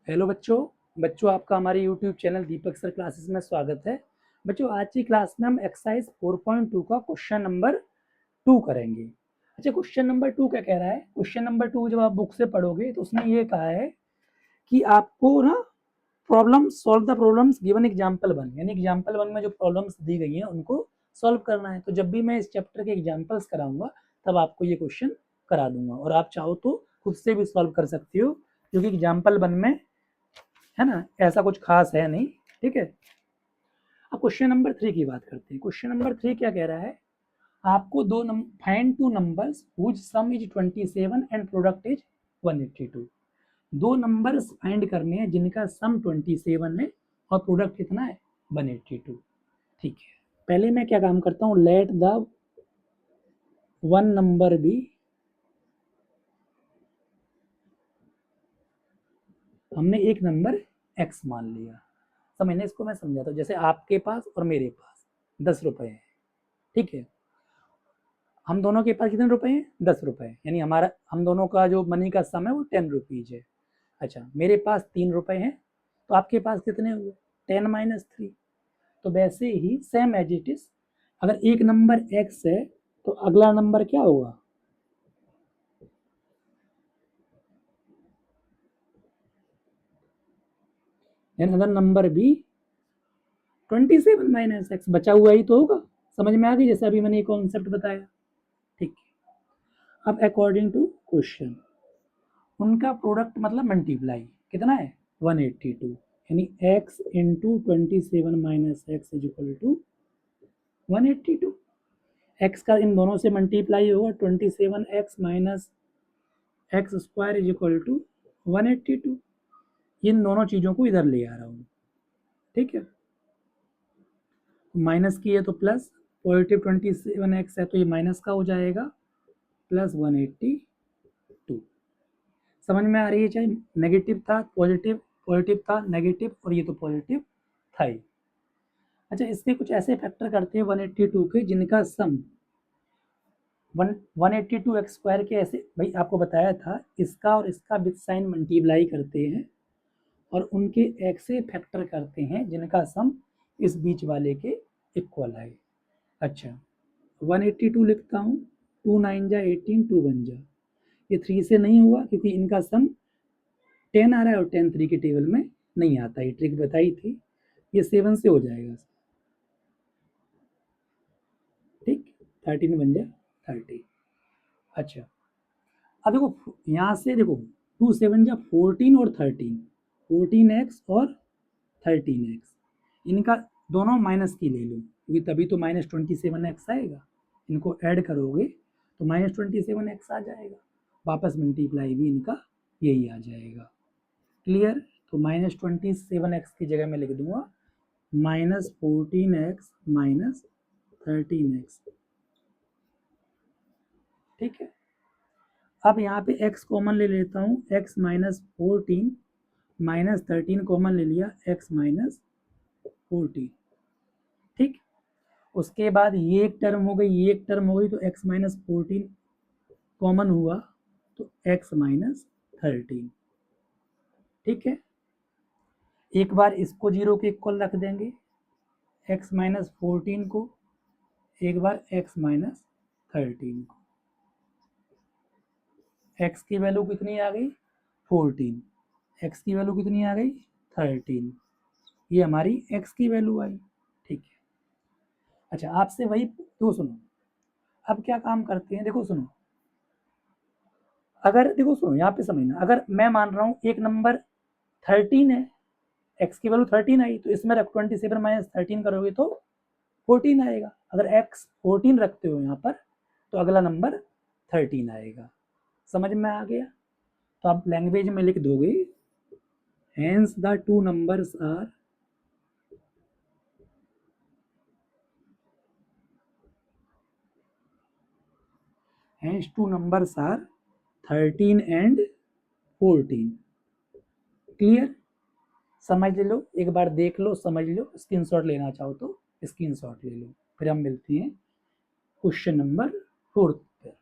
Hello बच्चों आपका हमारे यूट्यूब चैनल दीपक सर क्लासेस में स्वागत है। बच्चों आज की क्लास में हम एक्सरसाइज 4.2 का क्वेश्चन नंबर 2 करेंगे। अच्छा, क्वेश्चन नंबर 2 क्या कह रहा है? क्वेश्चन नंबर 2 जब आप बुक से पढ़ोगे तो उसने ये कहा है कि आपको ना solve the problems given example 1, यानी एग्जाम्पल 1 में जो प्रॉब्लम्स दी गई हैं उनको सॉल्व करना है। तो जब भी मैं इस चैप्टर के एग्जाम्पल्स कराऊंगा तब आपको ये क्वेश्चन करा दूंगा, और आप चाहो तो खुद से भी सॉल्व कर सकती हो, क्योंकि एग्जाम्पल 1 में है ना ऐसा कुछ खास है नहीं। ठीक है, अब क्वेश्चन नंबर 3 की बात करते हैं। क्वेश्चन नंबर 3 क्या कह रहा है? आपको find two numbers whose sum is 27 and product is 182। दो नंबर्स फाइंड करने हैं जिनका सम 27 है और प्रोडक्ट कितना है? 182। ठीक है, पहले मैं क्या काम करता हूँ, let the one number be, हमने एक नंबर x मान लिया। समझने इसको मैं समझाता हूँ। जैसे आपके पास और मेरे पास 10 रुपए है। ठीक है, हम दोनों के पास कितने रुपए हैं? 10 रुपए, यानी हम दोनों का जो मनी का सम है वो 10 रुपीज है। अच्छा, मेरे पास 3 रुपए हैं, तो आपके पास कितने हुए? 10 माइनस 3। तो वैसे ही सेम एज इट इज, अगर एक नंबर x है तो अगला नंबर क्या होगा? अगर नंबर भी 27 माइनस एक्स, बचा हुआ ही तो होगा। समझ में आ गई जैसे अभी मैंने ये कॉन्सेप्ट बताया। ठीक है, अब अकॉर्डिंग टू क्वेश्चन उनका प्रोडक्ट मतलब मल्टीप्लाई कितना है? 182, यानी x into 27 minus x is equal to 182। x का इन दोनों से मल्टीप्लाई होगा, 27x minus x square is equal to 182। इन दोनों चीज़ों को इधर ले आ रहा हूँ। ठीक है, माइनस की है तो प्लस, पॉजिटिव 27x है तो ये माइनस का हो जाएगा, प्लस 182। समझ में आ रही है? चाहे नेगेटिव था पॉजिटिव, पॉजिटिव था नेगेटिव, और ये तो पॉजिटिव था ही। अच्छा, इसके कुछ ऐसे फैक्टर करते हैं 182 के जिनका सम 182 एक्स स्क्वायर के ऐसे, भाई आपको बताया था इसका और इसका विद साइन मल्टीप्लाई करते हैं और उनके ऐसे फैक्टर करते हैं जिनका सम इस बीच वाले के इक्वल आए। अच्छा, 182 लिखता हूँ, 2 9 जा 18, 2 1 जा, ये 3 से नहीं हुआ क्योंकि इनका सम 10 आ रहा है और 10 3 के टेबल में नहीं आता। ये ट्रिक बताई थी, ये 7 से हो जाएगा। ठीक, 13 बन जा 30। अच्छा, अब देखो यहाँ से देखो, 2 7 जा 14 और 13, 14x और 13x, इनका दोनों माइनस की ले लो क्योंकि तभी तो माइनस 27x आएगा। इनको ऐड करोगे तो माइनस 27x आ जाएगा, वापस मल्टीप्लाई भी इनका यही आ जाएगा। क्लियर? तो माइनस 27x की जगह मैं लिख दूंगा माइनस 14x माइनस 13x। ठीक है, अब यहाँ पे x कॉमन ले लेता हूँ, x माइनस 14 माइनस 13 कॉमन ले लिया, x माइनस 14। ठीक, उसके बाद ये एक टर्म हो गई, ये एक टर्म हो गई, तो x माइनस 14 कॉमन हुआ तो x माइनस 13। ठीक है, एक बार इसको जीरो के इक्वल रख देंगे, x माइनस 14 को, एक बार x माइनस 13 को। x की वैल्यू कितनी आ गई? 14, x की वैल्यू कितनी आ गई? 13, ये हमारी x की वैल्यू आई। ठीक है, अच्छा आपसे वही तो सुनो, अब क्या काम करते हैं, देखो सुनो, अगर देखो सुनो यहाँ पे समझना, अगर मैं मान रहा हूँ एक नंबर 13 है, x की वैल्यू 13 आई, तो इसमें 27 माइनस 13 करोगे तो 14 आएगा। अगर x 14 रखते हो यहाँ पर तो अगला नंबर 13 आएगा। समझ में आ गया? तो आप लैंग्वेज में लिख दोगे, hence the two numbers are hence two numbers are 13 and 14। Clear? समझ लो, एक बार देख लो, समझ लो, स्क्रीनशॉट लेना चाहो तो स्क्रीनशॉट ले लो। फिर हम मिलते हैं क्वेश्चन नंबर 4 पर।